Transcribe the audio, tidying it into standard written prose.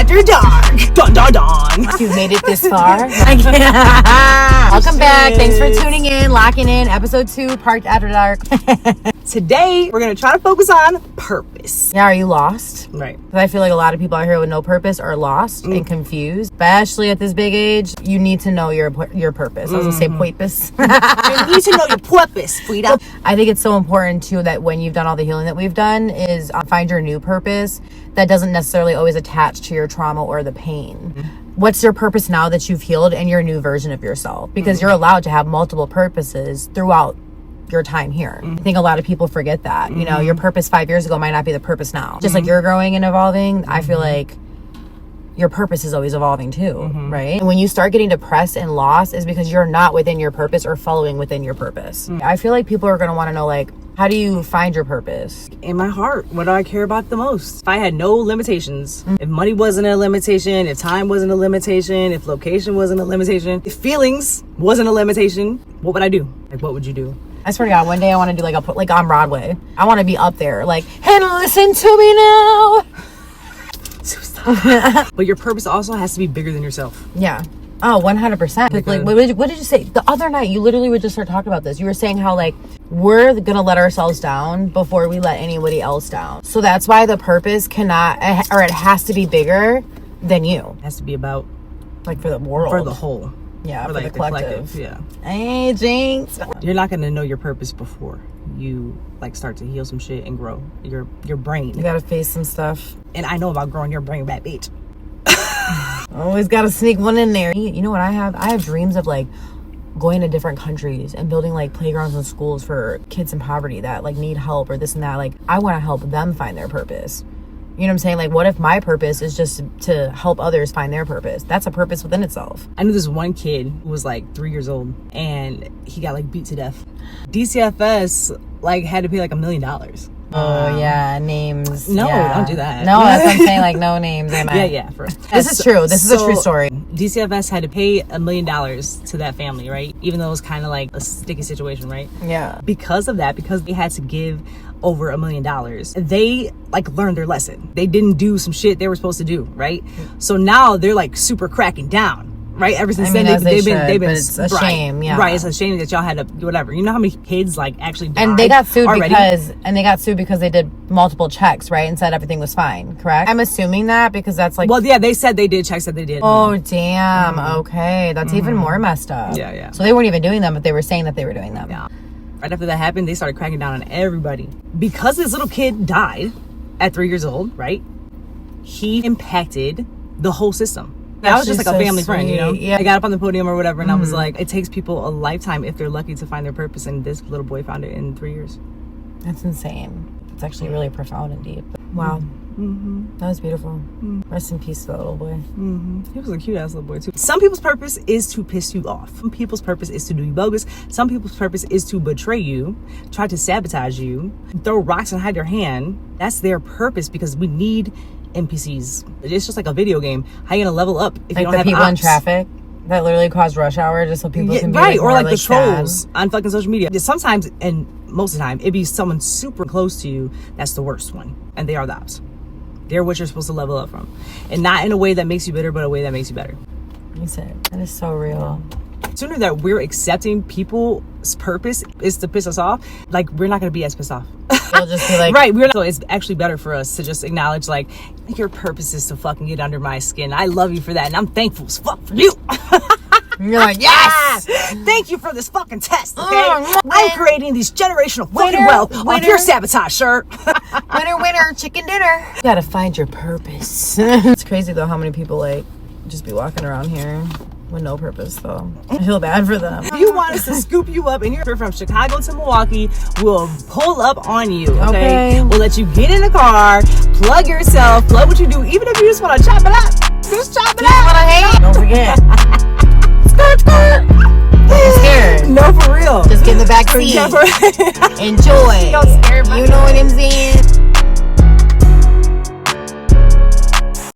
after dark. Dun dun dun. You've made it this far. Welcome back. Thanks for tuning in, locking in. Episode 2, Parked After Dark. Today, we're going to try to focus on purpose. Yeah, are you lost? Right. I feel like a lot of people out here with no purpose are lost and confused. Especially at this big age, you need to know your purpose. I was going to say purpose. You need to know your purpose, Frida. I think it's so important, too, that when you've done all the healing that we've done is find your new purpose that doesn't necessarily always attach to your trauma or the pain. What's your purpose now that you've healed and your new version of yourself? Because you're allowed to have multiple purposes throughout your time here. I think a lot of people forget that. You know, your purpose 5 years ago might not be the purpose now. Just like you're growing and evolving, I feel like your purpose is always evolving too, right? And when you start getting depressed and lost is because you're not within your purpose or following within your purpose. I feel like people are going to want to know, like, how do you find your purpose? In my heart, what do I care about the most? If I had no limitations, if money wasn't a limitation, if time wasn't a limitation, if location wasn't a limitation, if feelings wasn't a limitation, what would I do? Like, what would you do? I swear to God, one day I want to do like on Broadway. I want to be up there, like, and listen to me now. But your purpose also has to be bigger than yourself. Yeah. Oh, 100%. Like, what did you say? The other night, you literally would just start talking about this. You were saying how, like, we're going to let ourselves down before we let anybody else down. So that's why the purpose cannot, or it has to be bigger than you. It has to be about, like, for the world. for the whole. Yeah, for like the collective. Yeah. Hey, Jinx. You're not going to know your purpose before you, like, start to heal some shit and grow your brain. You got to face some stuff. And I know about growing your brain back, bitch. Always got to sneak one in there. You know what I have? I have dreams of, like, going to different countries and building, like, playgrounds and schools for kids in poverty that, like, need help or this and that. Like, I want to help them find their purpose. You know what I'm saying? Like, what if my purpose is just to help others find their purpose? That's a purpose within itself. I knew this one kid who was, like, 3 years old, and he got, like, beat to death. DCFS, like, had to pay, like, $1 million. Oh, yeah, names. No, yeah. don't do that. No, that's what I'm saying, like, no names. Yeah. This is true. This is a true story. DCFS had to pay $1 million to that family, right? Even though it was kind of like a sticky situation, right? Yeah. Because of that, because they had to give over $1 million, they, like, learned their lesson. They didn't do some shit they were supposed to do, right? So now they're, like, super cracking down. Right, ever since then they've been. But it's a shame, yeah. Right, it's a shame that y'all had to whatever. You know how many kids, like, actually died and they got sued already? because they did multiple checks, right, and said everything was fine. Correct? I'm assuming that because that's like. Well, yeah, they said they did checks that they did. Oh damn! Okay, that's even more messed up. Yeah. So they weren't even doing them, but they were saying that they were doing them. Yeah. Right after that happened, they started cracking down on everybody because this little kid died at 3 years old. Right? He impacted the whole system. I was just like a family friend, you know? Yeah. I got up on the podium or whatever, and I was like, it takes people a lifetime if they're lucky to find their purpose, and this little boy found it in 3 years. That's insane. It's actually really profound and deep. Wow. That was beautiful. Rest in peace, little boy. He was a cute-ass little boy, too. Some people's purpose is to piss you off. Some people's purpose is to do you bogus. Some people's purpose is to betray you, try to sabotage you, throw rocks and hide your hand. That's their purpose because we need NPCs. It's just like a video game. How you gonna level up if you don't have people ops? in traffic that literally cause rush hour just so people can be right, or like the sad. trolls on fucking social media. Sometimes, and most of the time, it'd be someone super close to you that's the worst one, and they are the ops. They're what you're supposed to level up from, and not in a way that makes you bitter, but a way that makes you better. You said that is so real. Sooner that we're accepting people's purpose is to piss us off, like, we're not gonna be as pissed off. We'll just be like, right, we're not. So it's actually better for us to just acknowledge, like, your purpose is to fucking get under my skin. I love you for that, and I'm thankful as fuck for you. You're like, yes! Thank you for this fucking test, okay? I'm creating these generational fucking wealth off your sabotage, sir. Winner, chicken dinner. You gotta find your purpose. It's crazy, though, how many people, like, just be walking around here with no purpose, though. I feel bad for them. If you want us to scoop you up and you're from Chicago to Milwaukee, we'll pull up on you, okay? We'll let you get in the car, plug yourself, plug what you do, even if you just want to chop it up. Just chop it up. Don't forget. Skirt. I'm scared. No, for real. Just get in the back seat. Enjoy